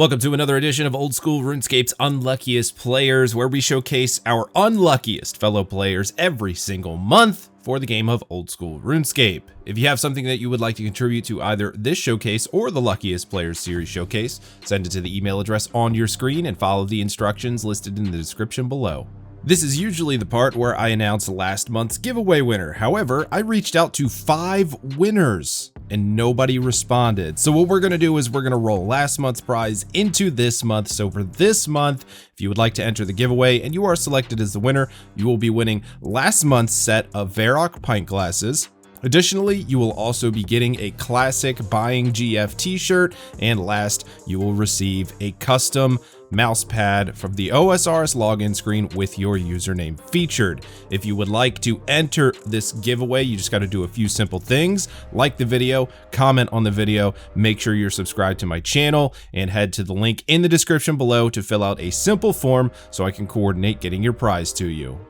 Welcome to another edition of Old School RuneScape's Unluckiest Players, where we showcase our unluckiest fellow players every single month for the game of Old School RuneScape. If you have something that you would like to contribute to either this showcase or the Luckiest Players series showcase, send it to the email address on your screen and follow the instructions listed in the description below. This is usually the part where I announce last month's giveaway winner. However, I reached out to 5 winners and nobody responded. So what we're gonna do is we're gonna roll last month's prize into this month. So for this month, if you would like to enter the giveaway and you are selected as the winner, you will be winning last month's set of Varrock pint glasses. Additionally, you will also be getting a classic Buying GF t-shirt, and last, you will receive a custom mouse pad from the OSRS login screen with your username featured. If you would like to enter this giveaway, you just got to do a few simple things. Like the video, comment on the video, make sure you're subscribed to my channel, and head to the link in the description below to fill out a simple form so I can coordinate getting your prize to you.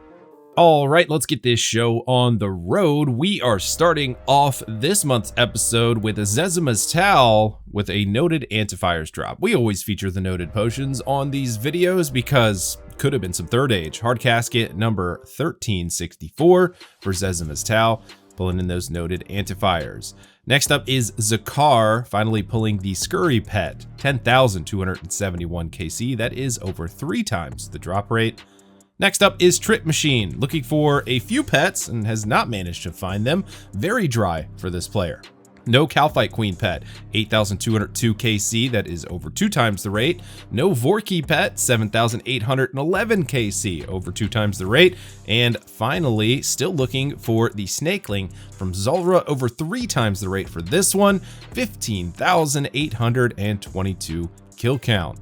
All right, let's get this show on the road. We are starting off this month's episode with a Zezima's Towel with a noted antifires drop. We always feature the noted potions on these videos because could have been some third age. Hard casket number 1364 for Zezima's Towel, pulling in those noted antifires. Next up is Zakar, finally pulling the Scurry Pet, 10,271 KC. That is over 3 times the drop rate. Next up is Trip Machine, looking for a few pets and has not managed to find them. Very dry for this player. No Calfight Queen pet, 8,202 KC, that is over 2 times the rate. No Vorky pet, 7,811 KC, over 2 times the rate. And finally, still looking for the Snakeling from Zulrah, over 3 times the rate for this one, 15,822 kill count.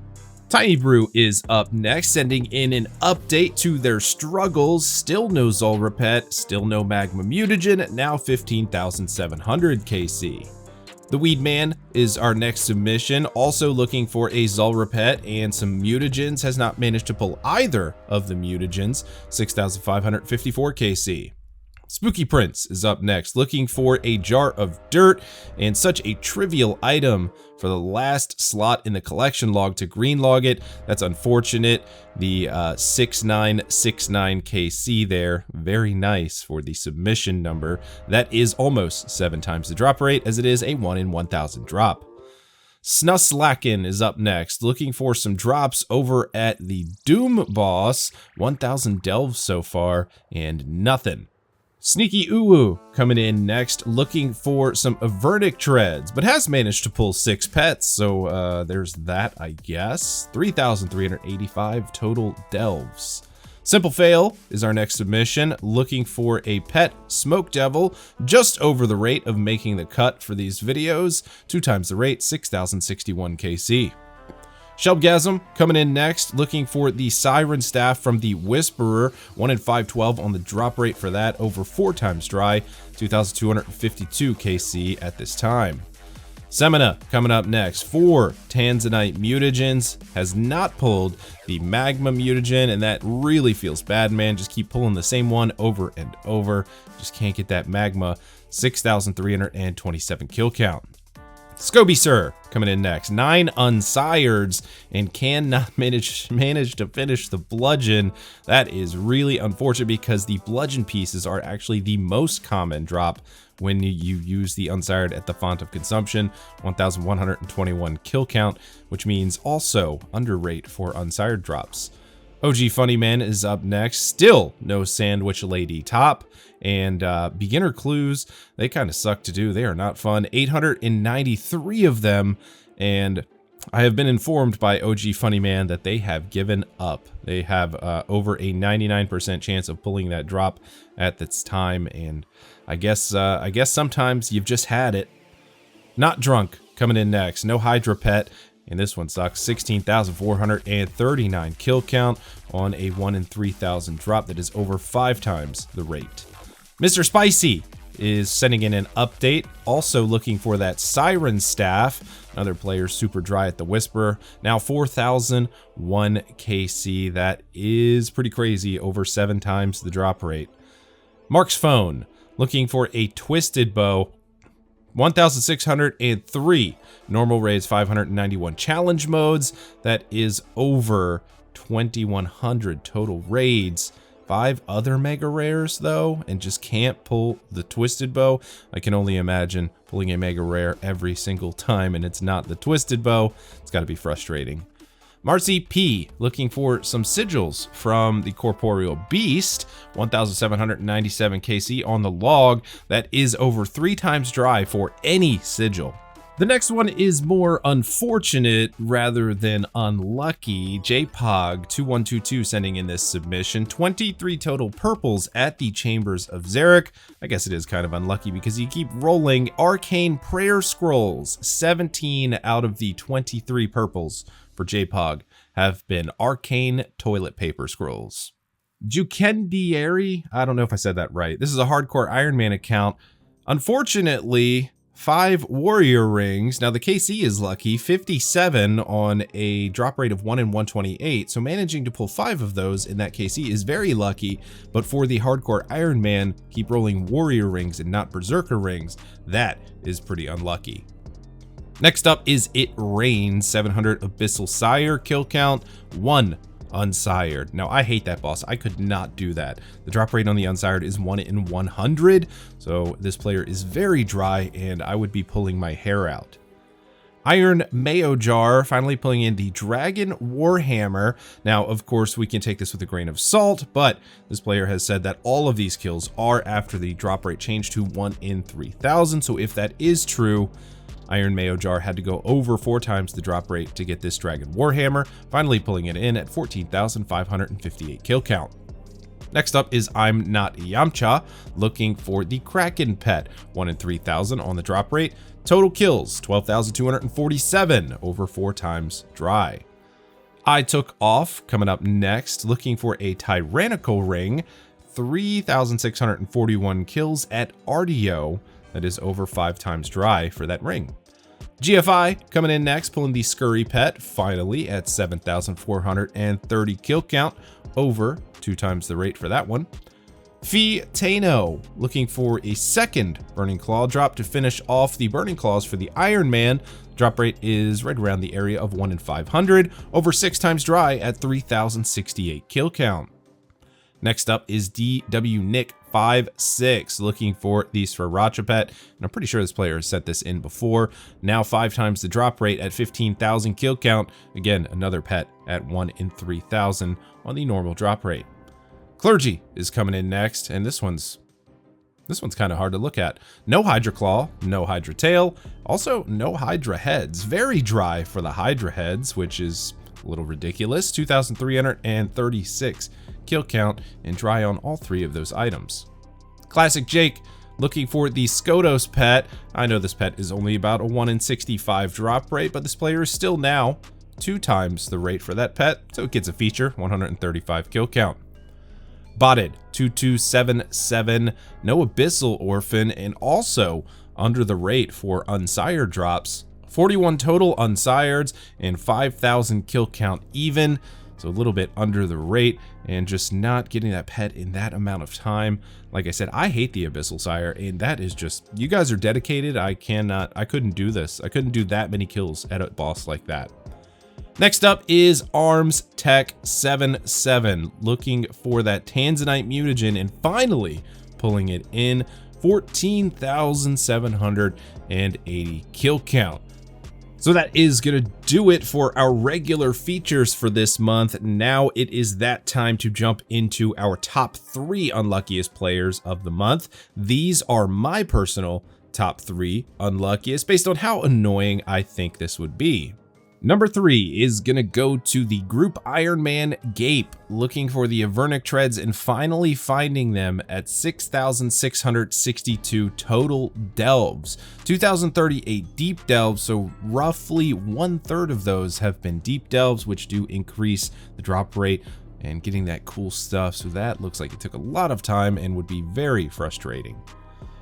Tiny Brew is up next, sending in an update to their struggles. Still no Zulrah pet, still no Magma Mutagen, now 15,700 KC. The Weed Man is our next submission, also looking for a Zulrah pet and some mutagens, has not managed to pull either of the mutagens, 6,554 KC. Spooky Prince is up next, looking for a jar of dirt and such a trivial item for the last slot in the collection log to green log it. That's unfortunate. The 6969 KC there, very nice for the submission number. That is almost 7 times the drop rate, as it is a 1 in 1,000 drop. Snuslakin is up next, looking for some drops over at the Doom boss. 1,000 delves so far and nothing. Sneaky Uwu coming in next, looking for some Avernic treads, but has managed to pull 6 pets, so there's that, I guess. 3,385 total delves. Simple Fail is our next submission, looking for a pet Smoke Devil, just over the rate of making the cut for these videos, 2 times the rate, 6,061 KC. Shelbgasm coming in next, looking for the Siren Staff from the Whisperer, 1 in 512 on the drop rate for that, over 4 times dry, 2,252 KC at this time. Semina coming up next, 4 Tanzanite mutagens, has not pulled the Magma mutagen, and that really feels bad, man. Just keep pulling the same one over and over, just can't get that Magma, 6,327 kill count. Scoby Sir coming in next, 9 unsireds and cannot manage to finish the bludgeon. That is really unfortunate because the bludgeon pieces are actually the most common drop when you use the unsired at the font of consumption. 1,121 kill count, which means also under rate for unsired drops. OG Funny Man is up next, still no Sandwich Lady top, and beginner clues, they kind of suck to do. They are not fun. 893 of them, and I have been informed by OG Funny Man that they have given up. They have over a 99% chance of pulling that drop at this time, and I guess sometimes you've just had it. Not Drunk coming in next, no Hydra pet. And this one sucks, 16,439 kill count on a 1 in 3,000 drop that is over 5 times the rate. Mr. Spicy is sending in an update, also looking for that Siren Staff. Another player super dry at the Whisperer, now 4,001 KC. That is pretty crazy, over 7 times the drop rate. Mark's Phone, looking for a Twisted Bow. 1,603 normal raids, 591 challenge modes. That is over 2,100 total raids. 5 other mega rares though, and just can't pull the Twisted Bow. I can only imagine pulling a mega rare every single time and it's not the Twisted Bow. It's got to be frustrating. Marcy P looking for some sigils from the Corporeal Beast. 1,797 KC on the log. That is over 3 times dry for any sigil. The next one is more unfortunate rather than unlucky. JPOG2122 sending in this submission. 23 total purples at the Chambers of Xeric. I guess it is kind of unlucky because you keep rolling Arcane Prayer Scrolls. 17 out of the 23 purples for JPOG have been Arcane Toilet Paper Scrolls. Jukendieri, I don't know if I said that right. This is a hardcore Iron Man account. Unfortunately, 5 warrior rings. Now the KC is lucky, 57 on a drop rate of 1 in 128. So managing to pull 5 of those in that KC is very lucky. But for the hardcore Iron Man, keep rolling warrior rings and not berserker rings. That is pretty unlucky. Next up is It Rains, 700 Abyssal Sire kill count, 1 Unsired. Now I hate that boss. I could not do that. The drop rate on the Unsired is 1 in 100. So this player is very dry and I would be pulling my hair out. Iron Mayo Jar finally pulling in the Dragon Warhammer. Now, of course, we can take this with a grain of salt, but this player has said that all of these kills are after the drop rate changed to 1 in 3,000. So if that is true, Iron Mayo Jar had to go over 4 times the drop rate to get this Dragon Warhammer, finally pulling it in at 14,558 kill count. Next up is I'm Not Yamcha, looking for the Kraken pet, 1 in 3,000 on the drop rate. Total kills, 12,247, over 4 times dry. I Took Off, coming up next, looking for a Tyrannical ring, 3,641 kills at RDO. That is over 5 times dry for that ring. GFI coming in next, pulling the Scurry pet, finally at 7,430 kill count, over 2 times the rate for that one. Fee Tano looking for a second Burning Claw drop to finish off the Burning Claws for the Iron Man. Drop rate is right around the area of 1 in 500, over 6 times dry at 3,068 kill count. Next up is DW Nick 56 looking for the Sriracha pet, and I'm pretty sure this player has set this in before. Now 5 times the drop rate at 15,000 kill count. Again, another pet at 1 in 3,000 on the normal drop rate. Clergy is coming in next, and this one's kind of hard to look at. No Hydra Claw, no Hydra Tail, also no Hydra Heads. Very dry for the Hydra Heads, which is a little ridiculous. 2,336 kill count and dry on all 3 of those items. Classic Jake looking for the Skodos pet. I know this pet is only about a 1 in 65 drop rate, but this player is still now 2 times the rate for that pet, so it gets a feature, 135 kill count. Botted 2277, no Abyssal Orphan, and also under the rate for Unsired drops. 41 total Unsireds and 5,000 kill count even. So a little bit under the rate and just not getting that pet in that amount of time. Like I said, I hate the Abyssal Sire, and that is just, you guys are dedicated. I couldn't do this. I couldn't do that many kills at a boss like that. Next up is Arms Tech 77, looking for that Tanzanite mutagen and finally pulling it in, 14,780 kill count. So that is going to do it for our regular features for this month. Now it is that time to jump into our top 3 unluckiest players of the month. These are my personal top 3 unluckiest based on how annoying I think this would be. Number 3 is gonna go to the Group Iron Man Gape, looking for the Avernic Treads and finally finding them at 6,662 total delves. 2,038 deep delves, so roughly 1/3 of those have been deep delves, which do increase the drop rate and getting that cool stuff. So that looks like it took a lot of time and would be very frustrating.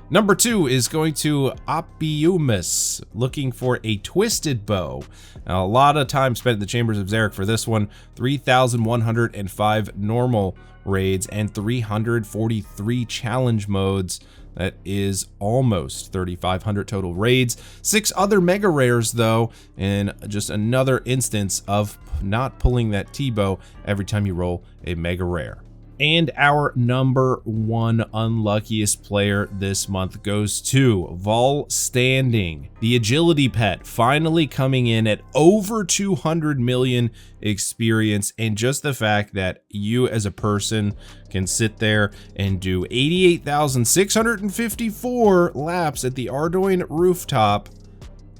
Number 2 is going to Apiumus, looking for a Twisted Bow. Now, a lot of time spent in the Chambers of Xeric for this one. 3,105 normal raids and 343 challenge modes. That is almost 3,500 total raids. 6 other mega rares though, and just another instance of not pulling that T-bow every time you roll a mega rare. And our number 1 unluckiest player this month goes to Vol Standing, the agility pet, finally coming in at over 200 million experience. And just the fact that you as a person can sit there and do 88,654 laps at the Ardoin rooftop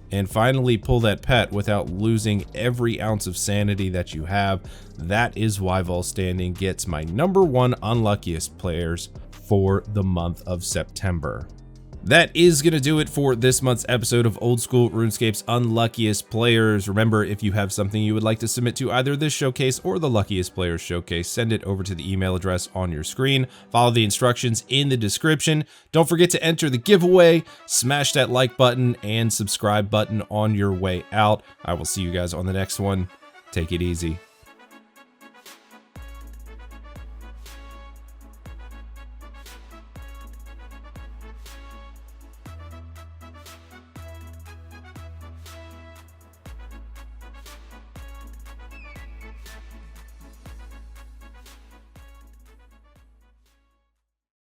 and finally pull that pet without losing every ounce of sanity that you have. That is why Vol Standing gets my number 1 unluckiest players for the month of September. That is going to do it for this month's episode of Old School RuneScape's Unluckiest Players. Remember, if you have something you would like to submit to either this showcase or the Luckiest Players showcase, send it over to the email address on your screen. Follow the instructions in the description. Don't forget to enter the giveaway, smash that like button and subscribe button on your way out. I will see you guys on the next one. Take it easy.